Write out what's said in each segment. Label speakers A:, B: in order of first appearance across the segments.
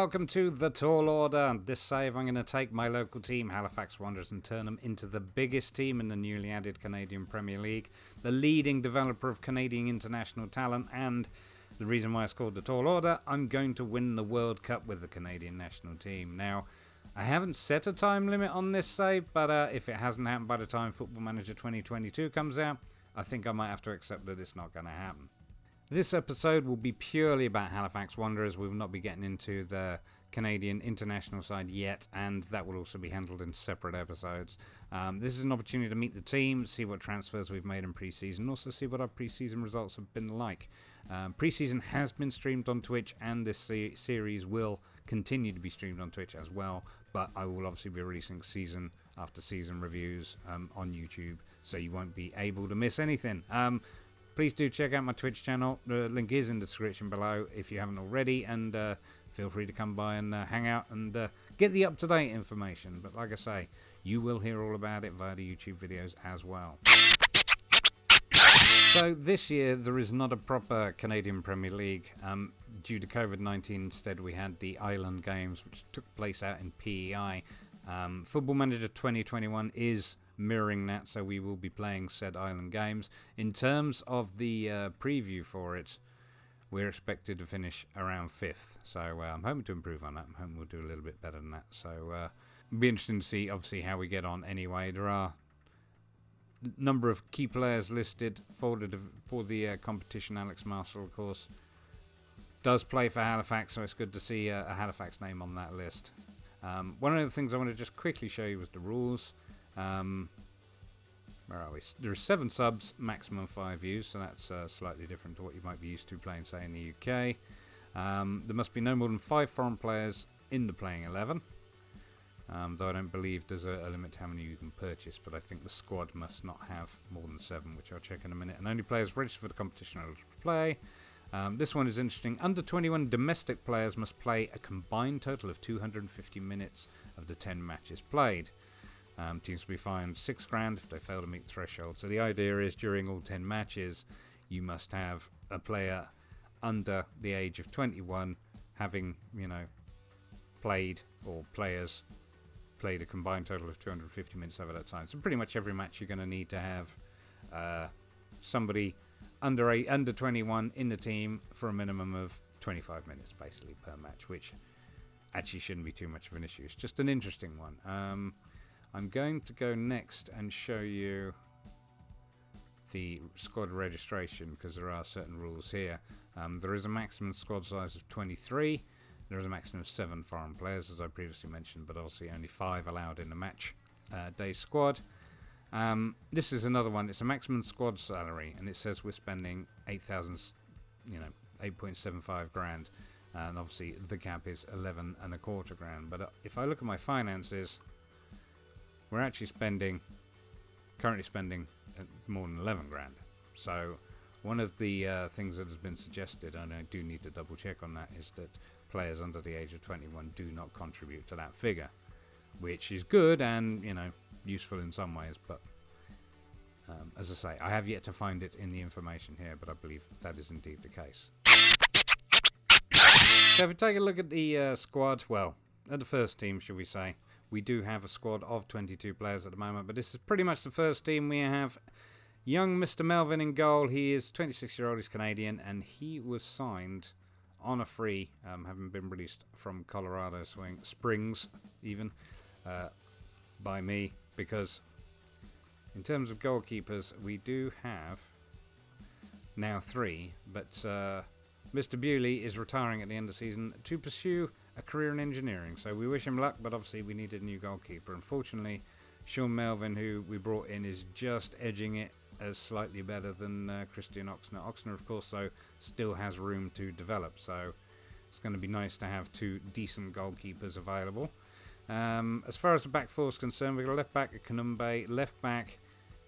A: welcome to The Tall Order. This save I'm going to take my local team, Halifax Wanderers, and turn them into the biggest team in the newly added Canadian Premier League, the leading developer of Canadian international talent, and the reason why it's called The Tall Order, I'm going to win the World Cup with the Canadian national team. Now, I haven't set a time limit on this save, but if it hasn't happened by the time Football Manager 2022 comes out, I think I might have to accept that it's not going to happen. This episode will be purely about Halifax Wanderers. We will not be getting into the Canadian international side yet, and that will also be handled in separate episodes. This is an opportunity to meet the team, see what transfers we've made in pre-season, also see what our pre-season results have been like. Pre-season has been streamed on Twitch, and this series will continue to be streamed on Twitch as well, but I will obviously be releasing season after season reviews on YouTube, so you won't be able to miss anything. Please do check out my Twitch channel. The link is in the description below if you haven't already, and feel free to come by and hang out and get the up-to-date information. But like I say, you will hear all about it via the YouTube videos as well. So this year there is not a proper Canadian Premier League. Due to COVID-19, instead we had the Island Games, which took place out in PEI. Football Manager 2021 is mirroring that, so we will be playing said Island Games. In terms of the preview for it, we're expected to finish around 5th, so I'm hoping to improve on that. I'm hoping we'll do a little bit better than that, so it'll be interesting to see obviously how we get on anyway. There are a number of key players listed for the competition. Alex Marshall, of course, does play for Halifax, so it's good to see a Halifax name on that list. One of the things I want to just quickly show you was the rules. Where are we? There are 7 subs, maximum 5 views, so that's slightly different to what you might be used to playing, say, in the UK. There must be no more than 5 foreign players in the playing 11, though I don't believe there's a limit to how many you can purchase, but I think the squad must not have more than 7, which I'll check in a minute. And only players registered for the competition are eligible to play. This one is interesting. Under 21 domestic players must play a combined total of 250 minutes of the 10 matches played. Teams will be fined $6,000 if they fail to meet the threshold. So the idea is during all 10 matches, you must have a player under the age of 21 having, played, or players played a combined total of 250 minutes over that time. So pretty much every match you're going to need to have somebody under 21 in the team for a minimum of 25 minutes basically per match, which actually shouldn't be too much of an issue. It's just an interesting one. I'm going to go next and show you the squad registration because there are certain rules here. There is a maximum squad size of 23. There is a maximum of 7 foreign players, as I previously mentioned, but obviously only 5 allowed in the match day squad. This is another one. It's a maximum squad salary, and it says we're spending 8.75 grand, and obviously the cap is 11.25 grand. But if I look at my finances, we're actually currently spending more than 11 grand. So one of the things that has been suggested, and I do need to double check on that, is that players under the age of 21 do not contribute to that figure, which is good and, useful in some ways, but as I say, I have yet to find it in the information here, but I believe that is indeed the case. So if we take a look at the squad, well, at the first team, shall we say, we do have a squad of 22 players at the moment, but this is pretty much the first team. We have young Mr. Melvin in goal. He is 26-year-old, he's Canadian, and he was signed on a free, having been released from Colorado Springs, even, by me, because in terms of goalkeepers, we do have now 3, but Mr. Bewley is retiring at the end of the season to pursue a career in engineering, so we wish him luck, but obviously we needed a new goalkeeper. Unfortunately, Sean Melvin, who we brought in, is just edging it as slightly better than Christian Oxner. Oxner, of course, though, still has room to develop, so it's going to be nice to have 2 decent goalkeepers available. As far as the back four is concerned, we've got a left back at Kanumbe. Left back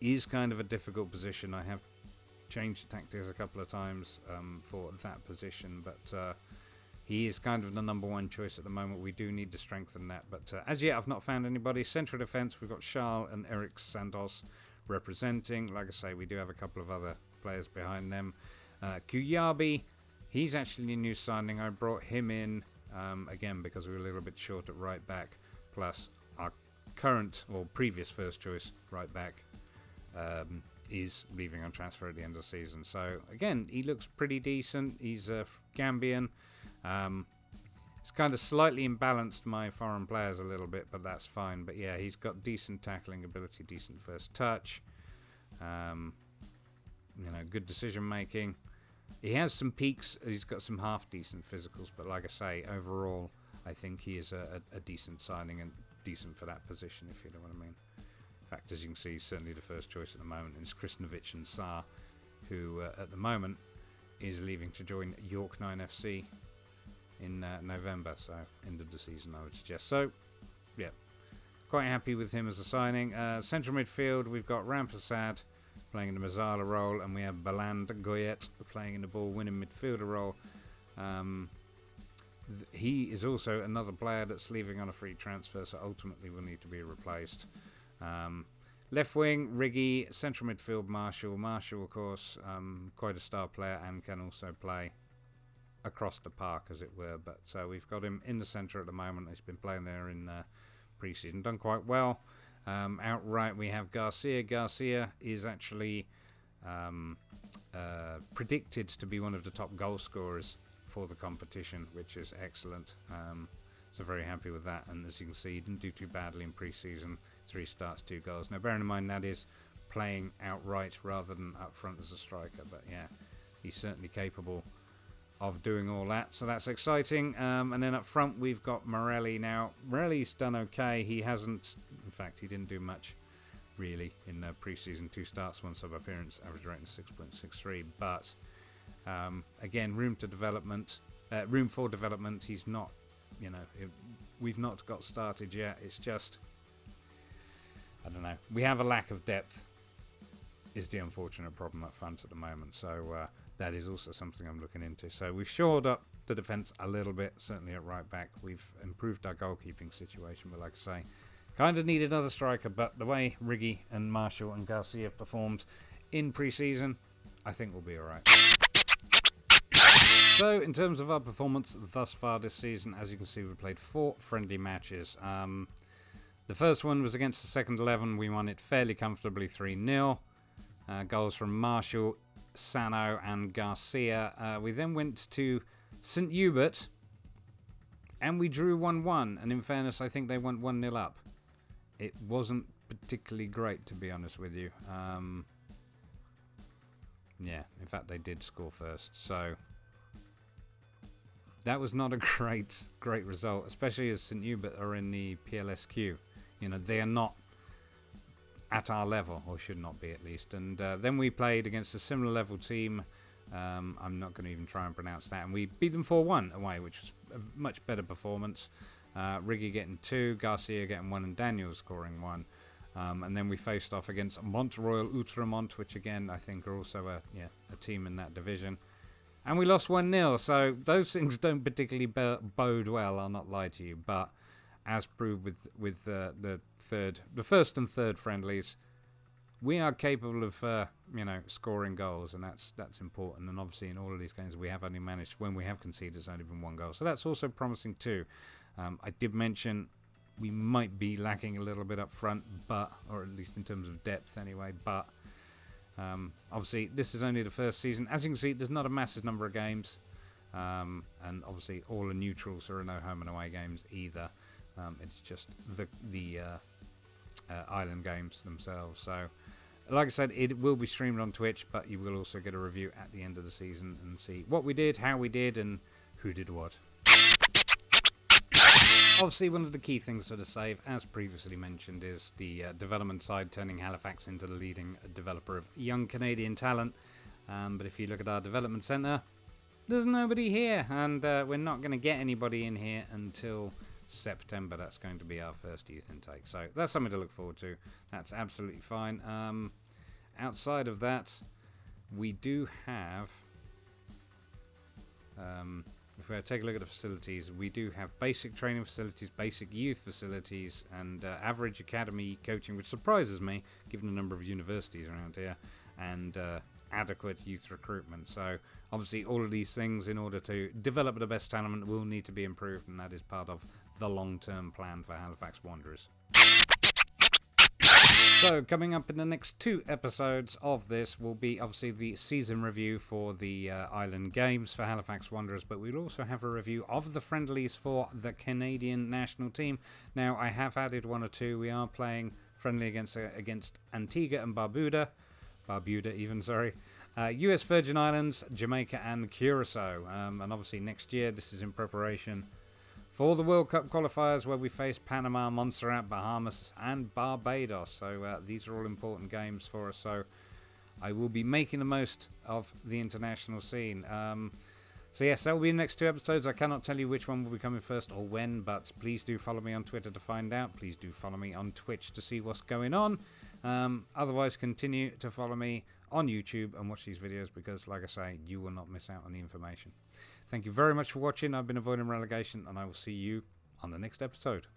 A: is kind of a difficult position. I have changed tactics a couple of times for that position, but he is kind of the number 1 choice at the moment. We do need to strengthen that, but as yet I've not found anybody. Central defence, we've got Charles and Eric Santos representing. Like I say, we do have a couple of other players behind them. Kuyabi, he's actually a new signing. I brought him in again because we're a little bit short at right back, plus our current or previous first choice right back is leaving on transfer at the end of the season. So again, he looks pretty decent. He's Gambian. It's kind of slightly imbalanced my foreign players a little bit, but that's fine. But yeah, he's got decent tackling ability, decent first touch, good decision making. He has some peaks. He's got some half decent physicals, but like I say, overall, I think he is a decent signing and decent for that position, if you know what I mean. In fact, as you can see, certainly the first choice at the moment is Kristinovic and Saar, who at the moment is leaving to join York 9 FC in November, so end of the season I would suggest. So yeah, quite happy with him as a signing. Central midfield, we've got Rampersad playing in the Mazzala role, and we have Baland Goyet playing in the ball-winning midfielder role. He is also another player that's leaving on a free transfer, so ultimately will need to be replaced. Left wing, Riggy. Central midfield, Marshall. Marshall, of course, quite a star player and can also play across the park, as it were. But we've got him in the centre at the moment. He's been playing there in pre-season, done quite well. Outright, we have Garcia. Garcia is actually predicted to be one of the top goal scorers for the competition, which is excellent. So very happy with that. And as you can see, he didn't do too badly in pre-season. 3 starts, 2 goals. Now, bearing in mind that is playing outright rather than up front as a striker. But yeah, he's certainly capable of doing all that, so that's exciting. And then up front we've got Morelli. Now Morelli's done okay. He hasn't, in fact he didn't do much really in pre-season. 2 starts, 1 sub appearance, average rating 6.63, but again, room for development. He's not, we've not got started yet. It's just, I don't know, we have a lack of depth is the unfortunate problem up front at the moment. So that is also something I'm looking into. So we've shored up the defence a little bit, certainly at right back. We've improved our goalkeeping situation, but like I say, kind of need another striker. But the way Riggy and Marshall and Garcia have performed in pre-season, I think we'll be alright. So in terms of our performance thus far this season, as you can see, we've played 4 friendly matches. The first one was against the second 11. We won it fairly comfortably, 3-0. Goals from Marshall, Sano and Garcia. We then went to St Hubert and we drew 1-1, and in fairness I think they went 1-0 up. It wasn't particularly great, to be honest with you. Yeah, in fact they did score first, so that was not a great result, especially as St Hubert are in the PLSQ. They are not at our level, or should not be at least. And then we played against a similar level team. I'm not going to even try and pronounce that. And we beat them 4-1 away, which was a much better performance. Riggy getting 2, Garcia getting 1, and Daniel scoring 1. And then we faced off against Mont Royal Outremont, which again I think are also a team in that division. And we lost 1-0. So those things don't particularly bode well, I'll not lie to you. But as proved with the first and third friendlies, we are capable of scoring goals, and that's important. And obviously in all of these games we have only managed, when we have conceded, it's only been 1 goal, so that's also promising too. I did mention we might be lacking a little bit up front, or at least in terms of depth anyway, but obviously this is only the first season. As you can see, there's not a massive number of games, and obviously all the neutrals. There are no home and away games either. It's just the island games themselves. So, like I said, it will be streamed on Twitch, but you will also get a review at the end of the season and see what we did, how we did, and who did what. Obviously, one of the key things for the save, as previously mentioned, is the development side, turning Halifax into the leading developer of young Canadian talent. But if you look at our development centre, there's nobody here, and we're not going to get anybody in here until September. That's going to be our first youth intake, so that's something to look forward to. That's absolutely fine. Outside of that, we do have if we take a look at the facilities, we do have basic training facilities, basic youth facilities, and average academy coaching, which surprises me given the number of universities around here, and adequate youth recruitment. So obviously all of these things, in order to develop the best talent, will need to be improved, and that is part of the long-term plan for Halifax Wanderers. So coming up in the next 2 episodes of this will be obviously the season review for the Island Games for Halifax Wanderers, but we'll also have a review of the friendlies for the Canadian national team. Now, I have added 1 or 2. We are playing friendly against Antigua and Barbuda even, sorry. US Virgin Islands, Jamaica and Curacao. And obviously next year, this is in preparation for the World Cup qualifiers, where we face Panama, Montserrat, Bahamas and Barbados. So these are all important games for us. So I will be making the most of the international scene. So yes, that will be the next 2 episodes. I cannot tell you which one will be coming first or when, but please do follow me on Twitter to find out. Please do follow me on Twitch to see what's going on. Otherwise, continue to follow me on YouTube and watch these videos, because, like I say, you will not miss out on the information. Thank you very much for watching. I've been Avoiding Relegation, and I will see you on the next episode.